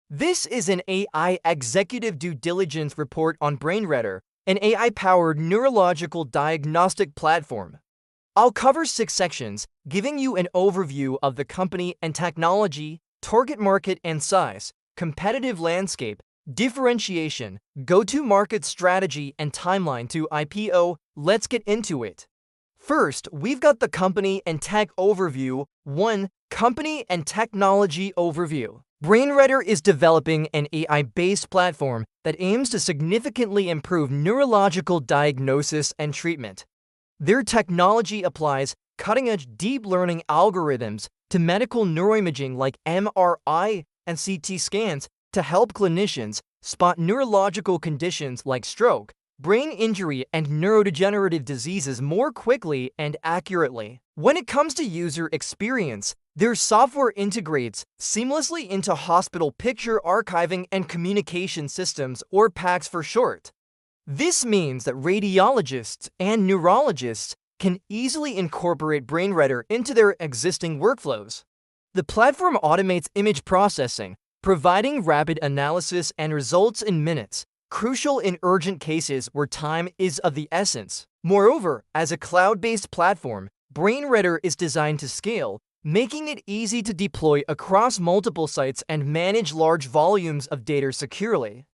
This is an AI executive due diligence report on Brainreader, an AI-powered neurological diagnostic platform. I'll cover 6 sections, giving you an overview of the company and technology, target market and size, competitive landscape, differentiation, go-to-market strategy, and timeline to IPO. Let's get into it. First, we've got the company and tech overview. 1. Company and technology overview. Brainreader is developing an AI-based platform that aims to significantly improve neurological diagnosis and treatment. Their technology applies cutting-edge deep learning algorithms to medical neuroimaging like MRI and CT scans to help clinicians spot neurological conditions like stroke, brain injury, and neurodegenerative diseases more quickly and accurately. When it comes to user experience, their software integrates seamlessly into hospital picture archiving and communication systems, or PACS for short. This means that radiologists and neurologists can easily incorporate Brainreader into their existing workflows. The platform automates image processing, providing rapid analysis and results in minutes, crucial in urgent cases where time is of the essence. Moreover, as a cloud-based platform, Brainreader is designed to scale, making it easy to deploy across multiple sites and manage large volumes of data securely.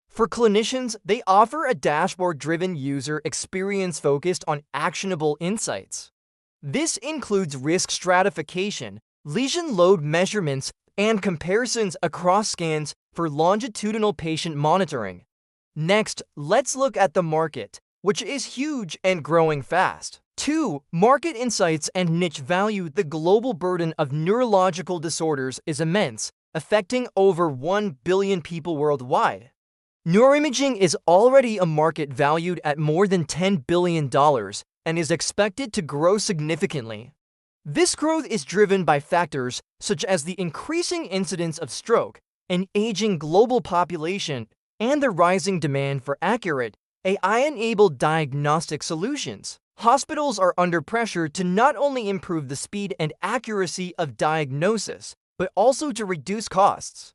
For clinicians, they offer a dashboard-driven user experience focused on actionable insights. This includes risk stratification, lesion load measurements, and comparisons across scans for longitudinal patient monitoring. Next, let's look at the market, which is huge and growing fast. 2. Market insights and niche value. The global burden of neurological disorders is immense, affecting over 1 billion people worldwide. Neuroimaging is already a market valued at more than $10 billion and is expected to grow significantly. This growth is driven by factors such as the increasing incidence of stroke, an aging global population, and the rising demand for accurate, AI-enabled diagnostic solutions. Hospitals are under pressure to not only improve the speed and accuracy of diagnosis, but also to reduce costs.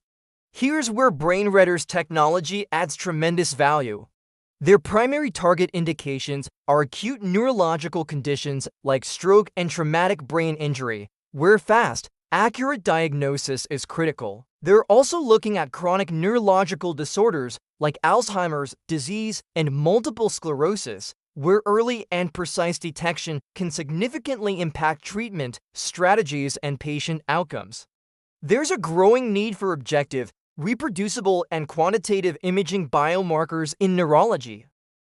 Here's where Brainreader's technology adds tremendous value. Their primary target indications are acute neurological conditions like stroke and traumatic brain injury, where fast, accurate diagnosis is critical. They're also looking at chronic neurological disorders like Alzheimer's disease and multiple sclerosis, where early and precise detection can significantly impact treatment strategies and patient outcomes. There's a growing need for objective, reproducible, and quantitative imaging biomarkers in neurology.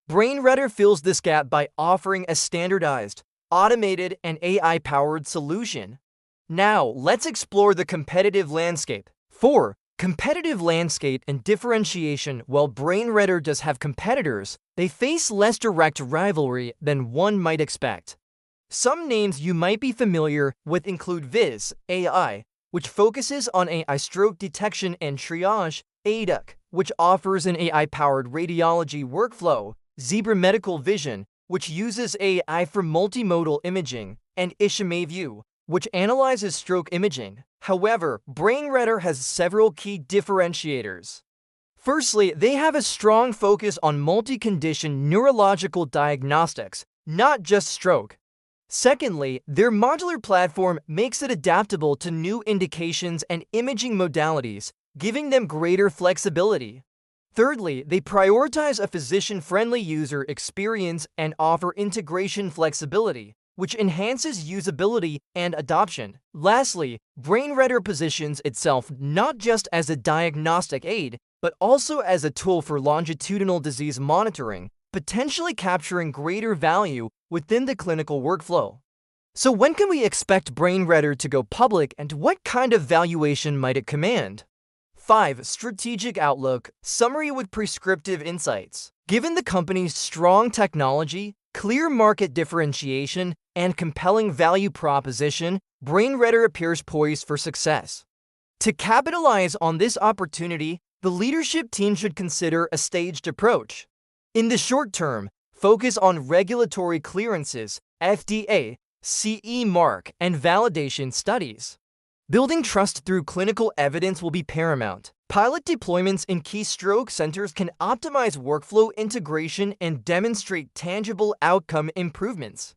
Brainreader fills this gap by offering a standardized, automated, and AI-powered solution. Now, let's explore the competitive landscape. 4. Competitive landscape and differentiation. While Brainreader does have competitors, they face less direct rivalry than one might expect. Some names you might be familiar with include Viz.ai, which focuses on AI stroke detection and triage, Aidoc, which offers an AI-powered radiology workflow, Zebra Medical Vision, which uses AI for multimodal imaging, and 𝗕𝗥𝗥𝗢𝗥, which analyzes stroke imaging. However, Brainreader has several key differentiators. Firstly, they have a strong focus on multi-condition neurological diagnostics, not just stroke. Secondly, their modular platform makes it adaptable to new indications and imaging modalities, giving them greater flexibility. Thirdly, they prioritize a physician-friendly user experience and offer integration flexibility, which enhances usability and adoption. Lastly, Brainreader positions itself not just as a diagnostic aid, but also as a tool for longitudinal disease monitoring, potentially capturing greater value within the clinical workflow. So when can we expect Brainreader to go public, and what kind of valuation might it command? 5. Strategic outlook. Summary with prescriptive insights. Given the company's strong technology, clear market differentiation, and compelling value proposition, Brainreader appears poised for success. To capitalize on this opportunity, the leadership team should consider a staged approach. In the short term, focus on regulatory clearances, FDA, CE mark, and validation studies. Building trust through clinical evidence will be paramount. Pilot deployments in key stroke centers can optimize workflow integration and demonstrate tangible outcome improvements.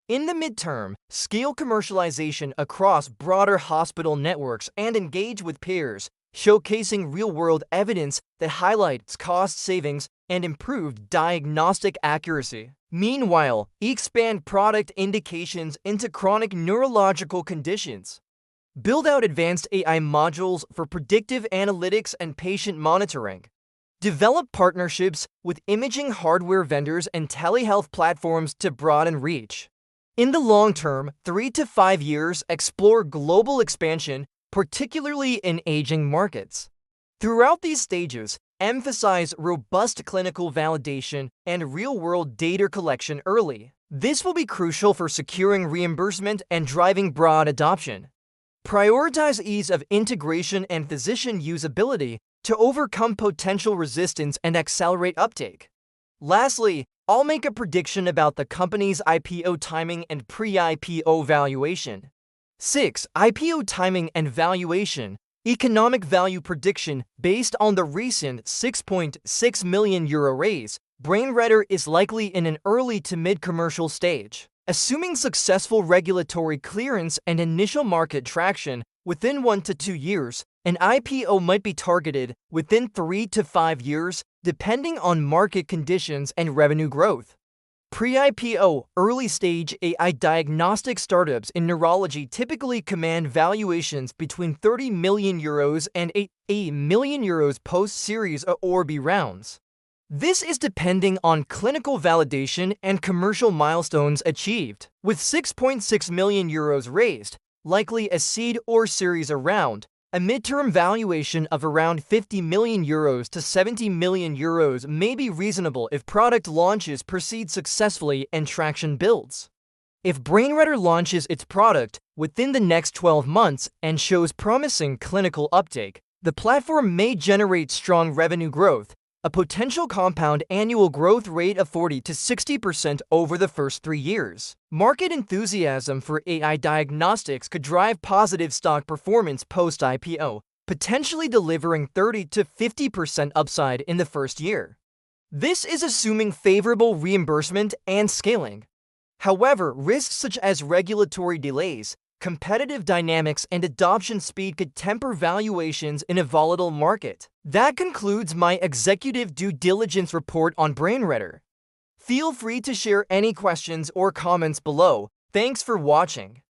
In the midterm, scale commercialization across broader hospital networks and engage with peers, showcasing real-world evidence that highlights cost savings and improved diagnostic accuracy. Meanwhile, expand product indications into chronic neurological conditions. Build out advanced AI modules for predictive analytics and patient monitoring. Develop partnerships with imaging hardware vendors and telehealth platforms to broaden reach. In the long term, 3 to 5 years, explore global expansion, particularly in aging markets. Throughout these stages, emphasize robust clinical validation and real-world data collection early. This will be crucial for securing reimbursement and driving broad adoption. Prioritize ease of integration and physician usability to overcome potential resistance and accelerate uptake. Lastly, I'll make a prediction about the company's IPO timing and pre-IPO valuation. 6. IPO timing and valuation. Economic value prediction. Based on the recent €6.6 million raise, Brainreader is likely in an early to mid-commercial stage. Assuming successful regulatory clearance and initial market traction within 1 to 2 years, an IPO might be targeted within 3 to 5 years, depending on market conditions and revenue growth. Pre-IPO, early-stage AI diagnostic startups in neurology typically command valuations between €30 million and €8 million post-Series A or B rounds. This is depending on clinical validation and commercial milestones achieved. With €6.6 million raised, likely a seed or Series A round, a midterm valuation of around €50 million to €70 million may be reasonable if product launches proceed successfully and traction builds. If Brainreader launches its product within the next 12 months and shows promising clinical uptake, the platform may generate strong revenue growth, a potential compound annual growth rate of 40 to 60% over the first 3 years. Market enthusiasm for AI diagnostics could drive positive stock performance post-IPO, potentially delivering 30 to 50% upside in the first year. This is assuming favorable reimbursement and scaling. However, risks such as regulatory delays, competitive dynamics, and adoption speed could temper valuations in a volatile market. That concludes my executive due diligence report on Brainreader. Feel free to share any questions or comments below. Thanks for watching.